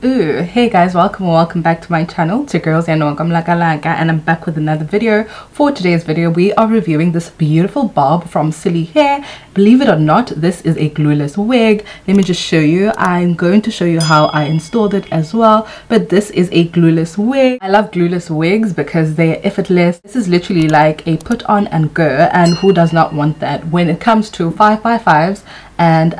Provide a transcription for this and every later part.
Ooh, hey guys, welcome back to my channel. It's your girls and I'm back with another video. For today's video, we are reviewing this beautiful bob from Celie Hair. Believe it or not, this is a glueless wig. Let me just show you. I'm going to show you how I installed it as well, but this is a glueless wig. I love glueless wigs because they're effortless. This is literally like a put on and go, and who does not want that? When it comes to 5x5s and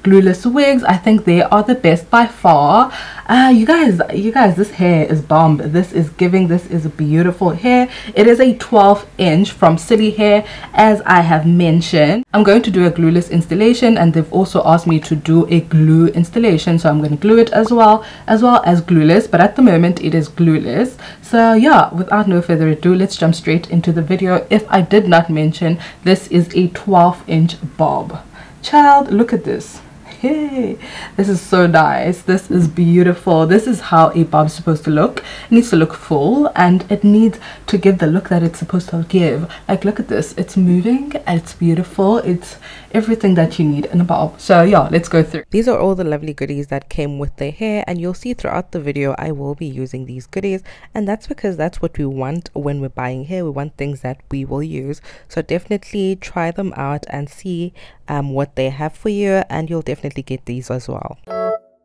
glueless wigs, I think they are the best by far. You guys, this hair is bomb. This is beautiful hair. It is a 12-inch from Celie Hair, as I have mentioned. I'm going to do a glueless installation, and they've also asked me to do a glue installation, so I'm going to glue it as well as glueless, but at the moment it is glueless. So yeah, without no further ado, let's jump straight into the video. If I did not mention, this is a 12-inch bob. Child, look at this. Hey, this is so nice. This is beautiful. This is how a bob's supposed to look. It needs to look full, and it needs to give the look that it's supposed to give. Like, look at this. It's moving, it's beautiful. It's everything that you need in a bob. So yeah, let's go through. These are all the lovely goodies that came with the hair, and you'll see throughout the video I will be using these goodies, and that's because that's what we want when we're buying hair. We want things that we will use. So definitely try them out and see what they have for you, and you'll definitely get these as well.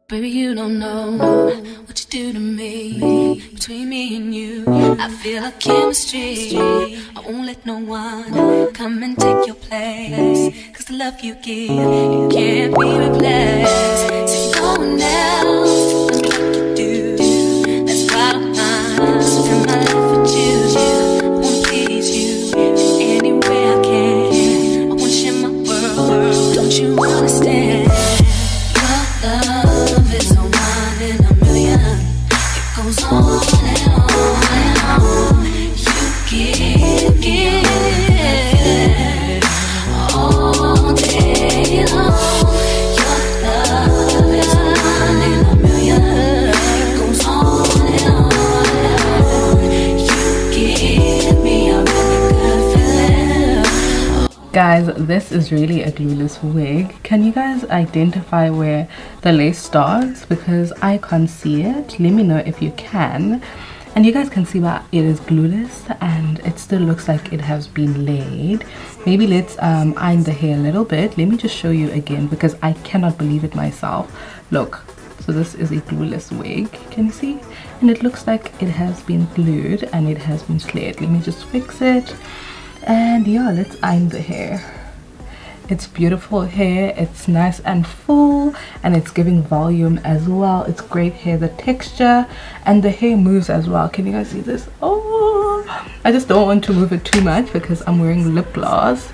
Baby, you don't know what you do to me. Between me and you, I feel a chemistry. I won't let no one come and take your place, 'cause the love you give, it can't be replaced. So no one else don't like you do. That's why I'm spend my life with you. I wanna please you any way I can. I wanna share my world, don't you understand? Love is a one in a million. It goes on and on and on. You give all day long. Your love is a one in a million. It goes on and on and on. You give me a really good feeling. Guys, this is really a glueless wig. Can you guys identify where the lace starts? Because I can't see it. Let me know if you can. And you guys can see that it is glueless and it still looks like it has been laid. Maybe let's iron the hair a little bit. Let me just show you again because I cannot believe it myself. Look, so this is a glueless wig. Can you see? And it looks like it has been glued and it has been slayed. Let me just fix it. And yeah, let's iron the hair. It's beautiful hair. It's nice and full, and it's giving volume as well. It's great hair, the texture, and the hair moves as well. Can you guys see this? Oh, I just don't want to move it too much because I'm wearing lip gloss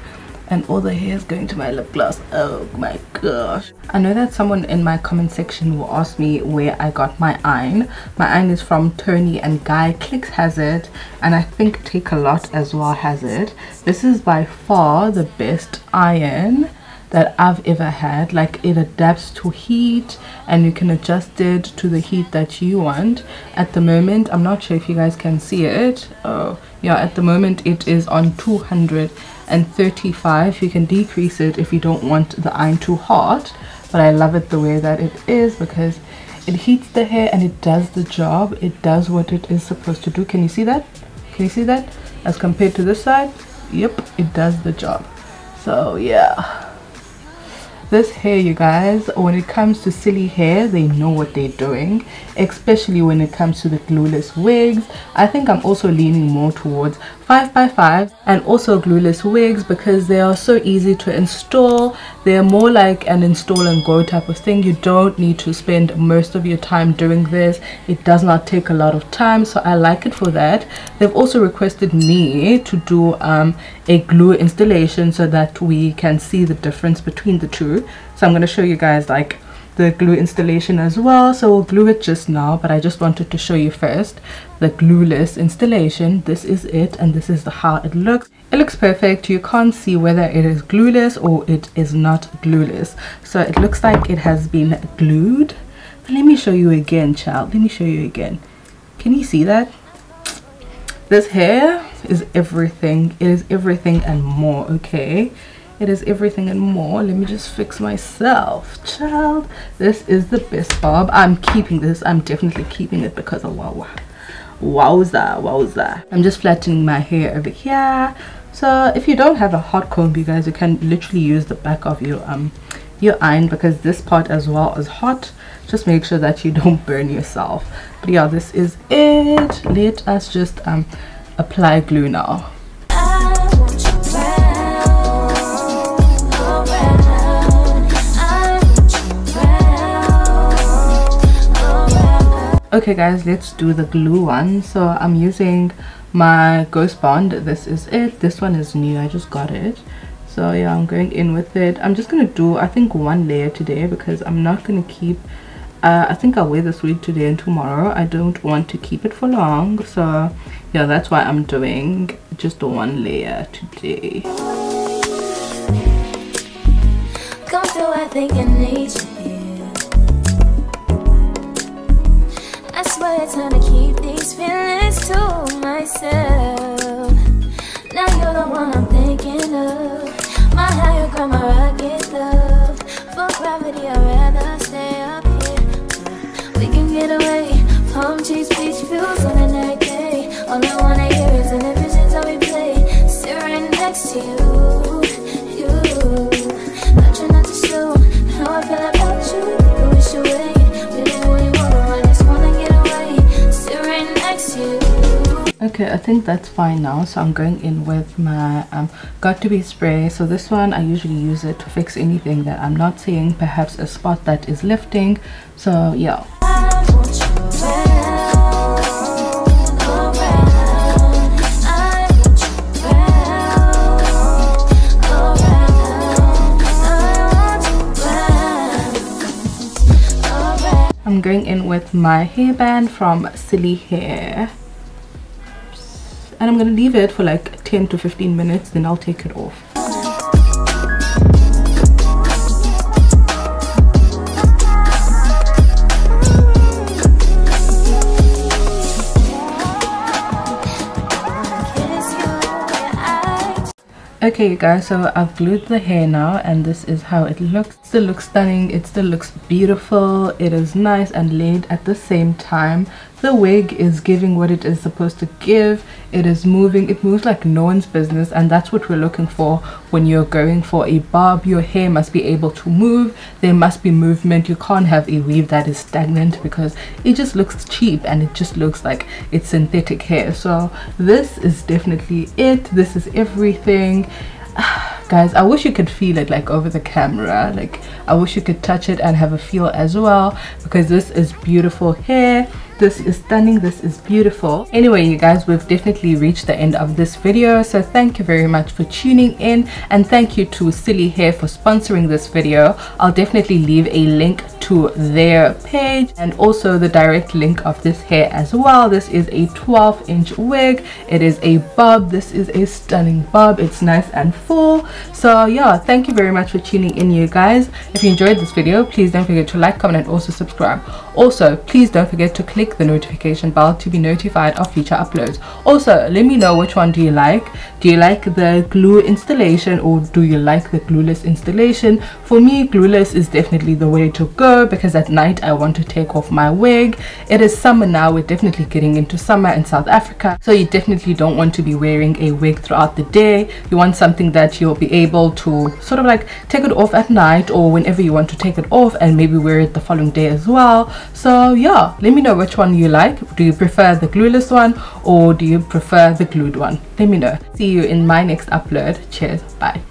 and all the hair is going to my lip gloss. Oh my gosh. I know that someone in my comment section will ask me where I got my iron. My iron is from Tony and Guy. Clicks has it, and I think Take a Lot as well has it. This is by far the best iron that I've ever had. Like, it adapts to heat and you can adjust it to the heat that you want. At the moment, I'm not sure if you guys can see it. Oh yeah, at the moment it is on 235. You can decrease it if you don't want the iron too hot, but I love it the way that it is because it heats the hair and it does the job. It does what it is supposed to do. Can you see that? Can you see that? As compared to this side, yep, it does the job. So yeah, this hair, you guys, when it comes to Celie Hair, they know what they're doing, especially when it comes to the glueless wigs. I think I'm also leaning more towards 5x5 and also glueless wigs because they are so easy to install. They're more like an install and go type of thing. You don't need to spend most of your time doing this. It does not take a lot of time, so I like it for that. They've also requested me to do a glue installation so that we can see the difference between the two. So I'm going to show you guys like the glue installation as well. So we'll glue it just now, but I just wanted to show you first the glueless installation. This is it, and this is how it looks. It looks perfect. You can't see whether it is glueless or it is not glueless. So it looks like it has been glued. But let me show you again, child. Let me show you again. Can you see that? This hair is everything. It is everything and more. Okay, It is everything and more. Let me just fix myself, child. This is the best bob. I'm keeping this. I'm definitely keeping it because of wowza. I'm just flattening my hair over here. So if you don't have a hot comb, you guys, you can literally use the back of your iron, because this part as well is hot. Just make sure that you don't burn yourself. But yeah, this is it. Let us just apply glue now. Okay guys, let's do the glue one. So I'm using my Ghost Bond. This is it. This one is new, I just got it. So yeah, I'm going in with it. I'm just gonna do, I think, one layer today, because I'm not gonna keep I think I'll wear this wig today and tomorrow. I don't want to keep it for long, so yeah, that's why I'm doing just one layer today. Come through, I think I need you. I swear it's time to keep these feelings to myself. Now you're the one I'm thinking of. My higher ground, my rocket love. For gravity, I'd rather stay up here. We can get away. Palm trees, beach views on a night day. All I wanna hear is in the visions that we play. Sit right next to you. I try not to show how I feel about you. You wish away. We don't really wanna, I just wanna get away. Sit right next to you. Okay, I think that's fine now. So I'm going in with my got to be spray. So this one, I usually use it to fix anything that I'm not seeing, perhaps a spot that is lifting. So yeah. I'm going in with my hairband from Celie Hair. And I'm going to leave it for like 10 to 15 minutes, then I'll take it off. Okay you guys, so I've glued the hair now, and this is how it looks. It still looks stunning, it still looks beautiful, it is nice and laid at the same time. The wig is giving what it is supposed to give. It is moving, it moves like no one's business, and that's what we're looking for when you're going for a bob. Your hair must be able to move, there must be movement. You can't have a weave that is stagnant, because it just looks cheap and it just looks like it's synthetic hair. So this is definitely it. This is everything. Guys, I wish you could feel it like over the camera. Like, I wish you could touch it and have a feel as well, because this is beautiful hair. This is stunning, this is beautiful. Anyway you guys, we've definitely reached the end of this video, so thank you very much for tuning in, and thank you to Celie Hair for sponsoring this video. I'll definitely leave a link to their page and also the direct link of this hair as well. This is a 12-inch wig. It is a bob. This is a stunning bob. It's nice and full. So yeah, thank you very much for tuning in you guys. If you enjoyed this video, please don't forget to like, comment, and also subscribe. Also, please don't forget to click the notification bell to be notified of future uploads. Also, let me know which one do you like. Do you like the glue installation, or do you like the glueless installation? For me, glueless is definitely the way to go, because at night I want to take off my wig. It is summer now, we're definitely getting into summer in South Africa, so you definitely don't want to be wearing a wig throughout the day. You want something that you'll be able to sort of like take it off at night, or whenever you want to take it off, and maybe wear it the following day as well. So yeah, let me know which one you like. Do you prefer the glueless one, or do you prefer the glued one? Let me know. See you in my next upload. Cheers, bye.